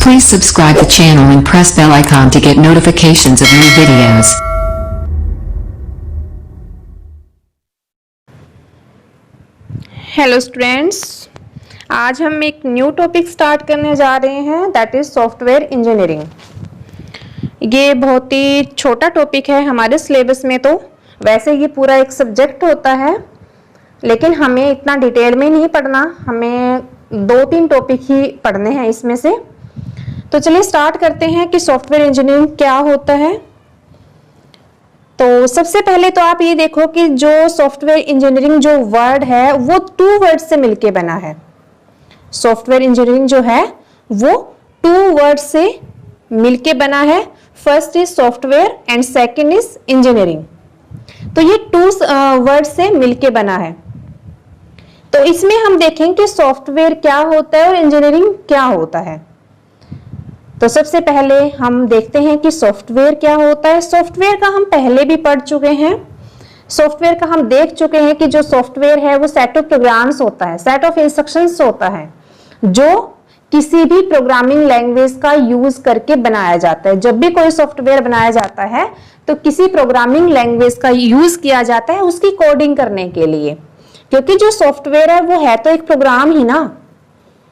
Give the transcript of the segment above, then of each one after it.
Please subscribe the channel and press bell icon to get notifications of new videos. Hello students, आज हम एक new topic start करने जा रहे हैं, दैट इज सॉफ्टवेयर इंजीनियरिंग। ये बहुत ही छोटा टॉपिक है हमारे सिलेबस में। तो वैसे ये पूरा एक सब्जेक्ट होता है, लेकिन हमें इतना डिटेल में नहीं पढ़ना, हमें 2-3 टॉपिक ही पढ़ने हैं इसमें से। तो चलिए स्टार्ट करते हैं कि सॉफ्टवेयर इंजीनियरिंग क्या होता है। तो सबसे पहले तो आप ये देखो कि जो सॉफ्टवेयर इंजीनियरिंग जो वर्ड है वो 2 वर्ड से मिलके बना है। सॉफ्टवेयर इंजीनियरिंग जो है वो 2 वर्ड से मिलके बना है। First is software and second is engineering. तो ये 2 वर्ड से मिलके बना है। तो इसमें हम देखें कि सॉफ्टवेयर क्या होता है और इंजीनियरिंग क्या होता है। तो सबसे पहले हम देखते हैं कि सॉफ्टवेयर क्या होता है। सॉफ्टवेयर का हम पहले भी पढ़ चुके हैं। सॉफ्टवेयर का हम देख चुके हैं कि जो सॉफ्टवेयर है वो सेट ऑफ प्रोग्राम्स होता है, सेट ऑफ इंस्ट्रक्शंस होता है, जो किसी भी प्रोग्रामिंग लैंग्वेज का यूज करके बनाया जाता है। जब भी कोई सॉफ्टवेयर बनाया जाता है तो किसी प्रोग्रामिंग लैंग्वेज का यूज किया जाता है उसकी कोडिंग करने के लिए, क्योंकि जो सॉफ्टवेयर है वो है तो एक प्रोग्राम ही ना,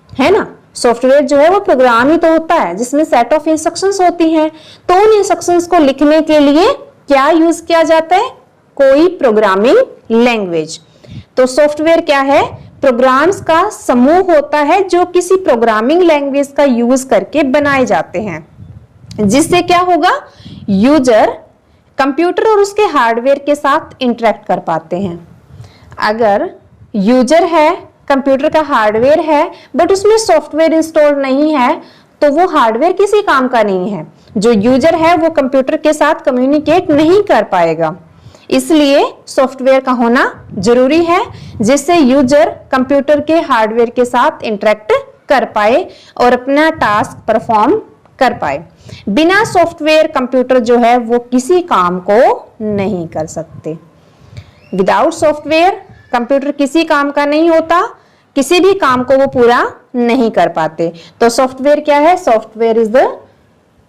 है ना। सॉफ्टवेयर जो है वो प्रोग्राम ही तो होता है जिसमें सेट ऑफ इंस्ट्रक्शंस होती हैं। तो उन इंस्ट्रक्शंस को लिखने के लिए क्या यूज किया जाता है? कोई प्रोग्रामिंग लैंग्वेज। तो सॉफ्टवेयर क्या है? प्रोग्राम्स का समूह होता है जो किसी प्रोग्रामिंग लैंग्वेज का यूज करके बनाए जाते हैं, जिससे क्या होगा, यूजर कंप्यूटर और उसके हार्डवेयर के साथ इंटरेक्ट कर पाते हैं। अगर यूजर है, कंप्यूटर का हार्डवेयर है, बट उसमें सॉफ्टवेयर इंस्टॉल नहीं है, तो वो हार्डवेयर किसी काम का नहीं है। जो यूजर है वो कंप्यूटर के साथ कम्युनिकेट नहीं कर पाएगा। इसलिए सॉफ्टवेयर का होना जरूरी है, जिससे यूजर कंप्यूटर के हार्डवेयर के साथ इंटरेक्ट कर पाए और अपना टास्क परफॉर्म कर पाए। बिना सॉफ्टवेयर कंप्यूटर जो है वो किसी काम को नहीं कर सकते। विदाउट सॉफ्टवेयर कंप्यूटर किसी काम का नहीं होता, किसी भी काम को वो पूरा नहीं कर पाते। तो सॉफ्टवेयर क्या है? Software is the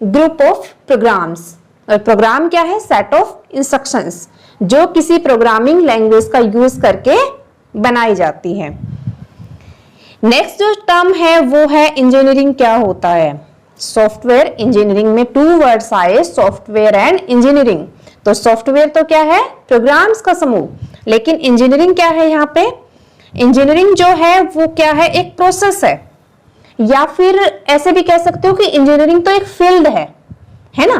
group of programs, और प्रोग्राम क्या है? सेट ऑफ इंस्ट्रक्शंस जो किसी प्रोग्रामिंग लैंग्वेज का यूज करके बनाई जाती है। नेक्स्ट जो टर्म है वो है इंजीनियरिंग। क्या होता है? सॉफ्टवेयर इंजीनियरिंग में 2 वर्ड्स आए, सॉफ्टवेयर एंड इंजीनियरिंग। तो सॉफ्टवेयर तो क्या है? प्रोग्राम्स का समूह। लेकिन इंजीनियरिंग क्या है? यहाँ पे इंजीनियरिंग जो है वो क्या है? एक प्रोसेस है, या फिर ऐसे भी कह सकते हो कि इंजीनियरिंग तो एक फील्ड है ना।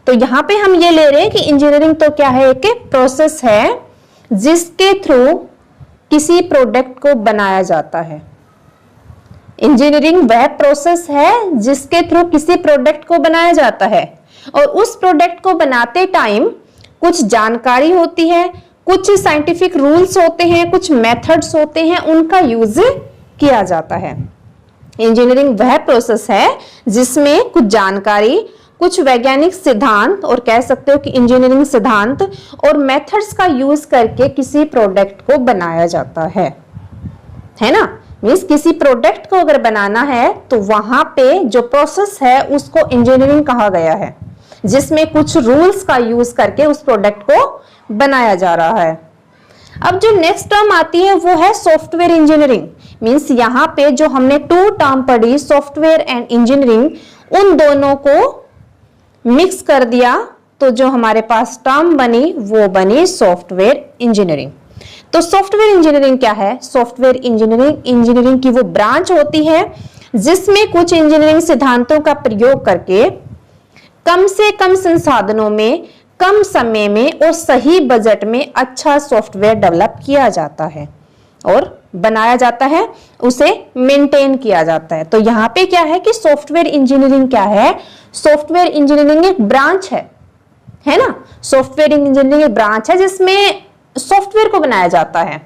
तो यहाँ पे हम ये ले रहे हैं कि इंजीनियरिंग तो क्या है? एक प्रोसेस है जिसके थ्रू किसी प्रोडक्ट को बनाया जाता है। इंजीनियरिंग वह प्रोसेस है जिसके थ्रू किसी प्रोडक्ट को बनाया जाता है, और उस प्रोडक्ट को बनाते टाइम कुछ जानकारी होती है, कुछ साइंटिफिक रूल्स होते हैं, कुछ मेथड्स होते हैं, उनका यूज किया जाता है। इंजीनियरिंग वह प्रोसेस है जिसमें कुछ जानकारी, कुछ वैज्ञानिक सिद्धांत, और कह सकते हो कि इंजीनियरिंग सिद्धांत और मेथड्स का यूज करके किसी प्रोडक्ट को बनाया जाता है ना। मींस किसी प्रोडक्ट को अगर बनाना है तो वहां पे जो प्रोसेस है उसको इंजीनियरिंग कहा गया है, जिसमें कुछ रूल्स का यूज करके उस प्रोडक्ट को बनाया जा रहा है। अब जो नेक्स्ट टर्म आती है वो है सॉफ्टवेयर इंजीनियरिंग। मींस यहाँ पे जो हमने 2 टर्म पढ़ी, सॉफ्टवेयर एंड इंजीनियरिंग, उन दोनों को मिक्स कर दिया तो जो हमारे पास टर्म बनी वो बनी सॉफ्टवेयर इंजीनियरिंग। तो सॉफ्टवेयर इंजीनियरिंग क्या है? सॉफ्टवेयर इंजीनियरिंग की वो ब्रांच होती है जिसमें कुछ इंजीनियरिंग सिद्धांतों का प्रयोग करके कम से कम संसाधनों में, कम समय में और सही बजट में अच्छा सॉफ्टवेयर डेवलप किया जाता है और बनाया जाता है, उसे मेंटेन किया जाता है। तो यहाँ पे क्या है कि सॉफ्टवेयर इंजीनियरिंग क्या है? सॉफ्टवेयर इंजीनियरिंग एक ब्रांच है ना। सॉफ्टवेयर इंजीनियरिंग एक ब्रांच है जिसमें सॉफ्टवेयर को बनाया जाता है।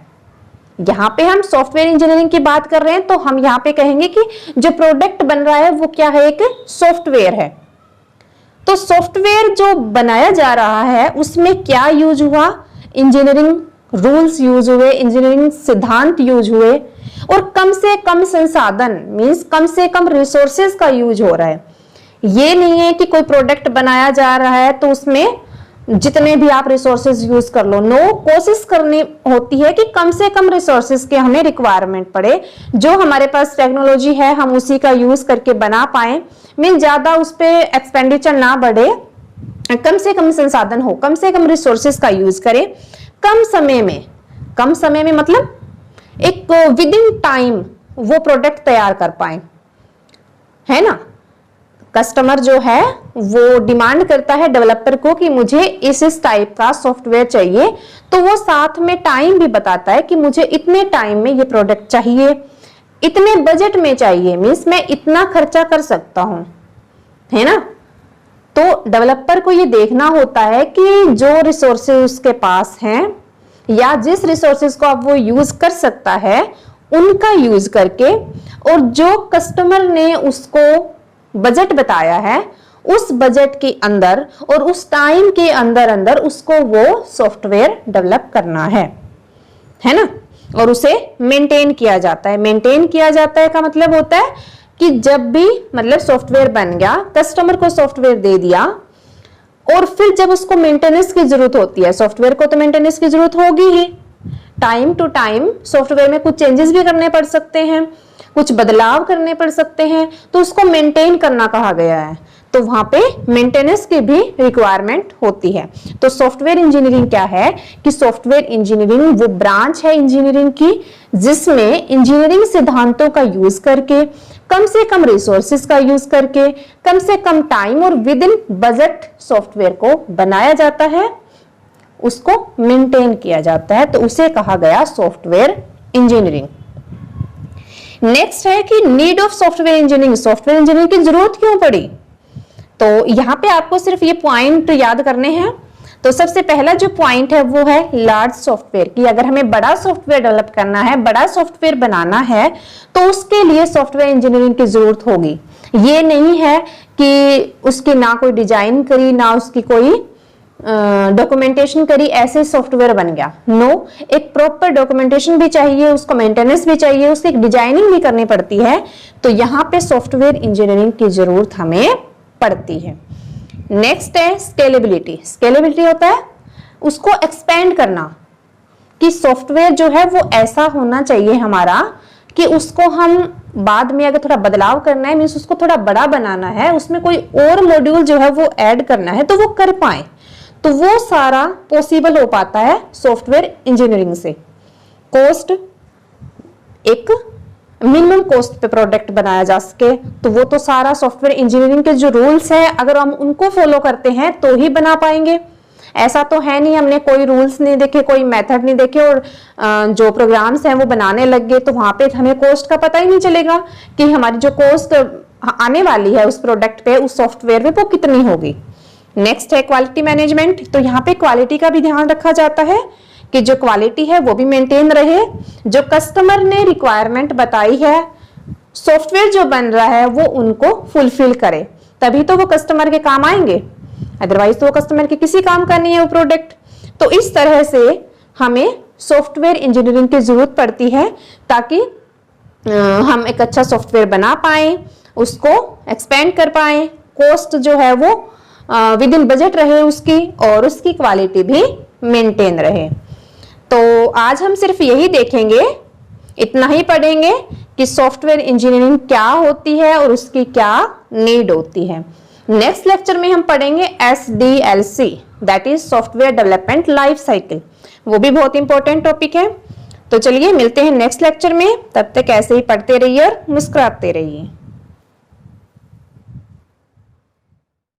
यहाँ पे हम सॉफ्टवेयर इंजीनियरिंग की बात कर रहे हैं तो हम यहाँ पे कहेंगे कि जो प्रोडक्ट बन रहा है वो क्या है? एक सॉफ्टवेयर है। तो सॉफ्टवेयर जो बनाया जा रहा है उसमें क्या यूज हुआ? इंजीनियरिंग रूल्स यूज हुए, इंजीनियरिंग सिद्धांत यूज हुए और कम से कम संसाधन मींस कम से कम रिसोर्सेज का यूज हो रहा है। ये नहीं है कि कोई प्रोडक्ट बनाया जा रहा है तो उसमें जितने भी आप रिसोर्सेज यूज कर लो। नो, कोशिश करनी होती है कि कम से कम रिसोर्सेज के हमें रिक्वायरमेंट पड़े, जो हमारे पास टेक्नोलॉजी है हम उसी का यूज करके बना पाए। मीन ज्यादा उस पर एक्सपेंडिचर ना बढ़े, कम से कम संसाधन हो, कम से कम रिसोर्सेज का यूज करें, कम समय में मतलब एक विद इन टाइम वो प्रोडक्ट तैयार कर पाए, है ना। कस्टमर जो है वो डिमांड करता है डेवलपर को कि मुझे इस टाइप का सॉफ्टवेयर चाहिए, तो वो साथ में टाइम भी बताता है कि मुझे इतने टाइम में ये प्रोडक्ट चाहिए, इतने बजट में चाहिए, मीन्स मैं इतना खर्चा कर सकता हूं, है ना। तो डेवलपर को ये देखना होता है कि जो रिसोर्सेज उसके पास हैं या जिस रिसोर्सेज को अब वो यूज कर सकता है उनका यूज करके, और जो कस्टमर ने उसको बजट बताया है उस बजट के अंदर और उस टाइम के अंदर अंदर उसको वो सॉफ्टवेयर डेवलप करना है ना। और उसे मेंटेन किया जाता है। मेंटेन किया जाता है का मतलब होता है कि जब भी मतलब सॉफ्टवेयर बन गया, कस्टमर को सॉफ्टवेयर दे दिया और फिर जब उसको मेंटेनेंस की जरूरत होती है, सॉफ्टवेयर को तो मेंटेनेंस की जरूरत होगी ही, टाइम टू टाइम सॉफ्टवेयर में कुछ चेंजेस भी करने पड़ सकते हैं, कुछ बदलाव करने पड़ सकते हैं, तो उसको मेंटेन करना कहा गया है। तो वहां पे मेंटेनेंस की भी रिक्वायरमेंट होती है। तो सॉफ्टवेयर इंजीनियरिंग क्या है कि सॉफ्टवेयर इंजीनियरिंग वो ब्रांच है इंजीनियरिंग की जिसमें इंजीनियरिंग सिद्धांतों का यूज करके, कम से कम रिसोर्सेज का यूज करके, कम से कम टाइम और विद इन बजट सॉफ्टवेयर को बनाया जाता है, उसको मेंटेन किया जाता है, तो उसे कहा गया सॉफ्टवेयर इंजीनियरिंग। नेक्स्ट है कि need of software engineering, software engineering की जरूरत क्यों पड़ी। तो यहाँ पे आपको सिर्फ ये पॉइंट याद करने हैं। तो सबसे पहला जो पॉइंट है वो है लार्ज सॉफ्टवेयर की। अगर हमें बड़ा सॉफ्टवेयर डेवलप करना है, बड़ा सॉफ्टवेयर बनाना है, तो उसके लिए सॉफ्टवेयर इंजीनियरिंग की जरूरत होगी। ये नहीं है कि उसकी ना कोई डिजाइन करी ना उसकी कोई डॉक्यूमेंटेशन करी, ऐसे सॉफ्टवेयर बन गया। नो, एक प्रॉपर डॉक्यूमेंटेशन भी चाहिए, उसको मेंटेनेंस भी चाहिए, उसकी एक डिजाइनिंग भी करनी पड़ती है। तो यहाँ पे सॉफ्टवेयर इंजीनियरिंग की जरूरत हमें पड़ती है। नेक्स्ट है स्केलेबिलिटी। स्केलेबिलिटी होता है उसको एक्सपेंड करना, कि सॉफ्टवेयर जो है वो ऐसा होना चाहिए हमारा कि उसको हम बाद में अगर थोड़ा बदलाव करना है, मीन्स उसको थोड़ा बड़ा बनाना है, उसमें कोई और मॉड्यूल जो है वो ऐड करना है, तो वो कर पाए। तो वो सारा पॉसिबल हो पाता है सॉफ्टवेयर इंजीनियरिंग से। कॉस्ट, एक मिनिमम कॉस्ट पे प्रोडक्ट बनाया जा सके, तो वो तो सारा सॉफ्टवेयर इंजीनियरिंग के जो रूल्स हैं अगर हम उनको फॉलो करते हैं तो ही बना पाएंगे। ऐसा तो है नहीं हमने कोई रूल्स नहीं देखे, कोई मेथड नहीं देखे और जो प्रोग्राम्स हैं वो बनाने लग गए, तो वहां पे हमें कॉस्ट का पता ही नहीं चलेगा कि हमारी जो कॉस्ट आने वाली है उस प्रोडक्ट पे, उस सॉफ्टवेयर पे, वो कितनी होगी। नेक्स्ट है क्वालिटी मैनेजमेंट। तो यहाँ पे क्वालिटी का भी ध्यान रखा जाता है कि जो क्वालिटी है वो भी मेंटेन रहे, जो कस्टमर ने रिक्वायरमेंट बताई है, सॉफ्टवेयर जो बन रहा है वो उनको फुलफिल करे, तभी तो वो कस्टमर के काम आएंगे, अदरवाइज तो वो कस्टमर के किसी काम का नहीं है वो प्रोडक्ट। तो इस तरह से हमें सॉफ्टवेयर इंजीनियरिंग की जरूरत पड़ती है ताकि हम एक अच्छा सॉफ्टवेयर बना पाए, उसको एक्सपेंड कर पाए, कॉस्ट जो है वो विद इन बजट रहे उसकी, और उसकी क्वालिटी भी मेंटेन रहे। तो आज हम सिर्फ यही देखेंगे, इतना ही पढ़ेंगे कि सॉफ्टवेयर इंजीनियरिंग क्या होती है और उसकी क्या नीड होती है। नेक्स्ट लेक्चर में हम पढ़ेंगे SDLC, that is software development life cycle. वो भी बहुत इंपॉर्टेंट टॉपिक है। तो चलिए मिलते हैं नेक्स्ट लेक्चर में, तब तक ऐसे ही पढ़ते रहिए और मुस्कुराते रहिए।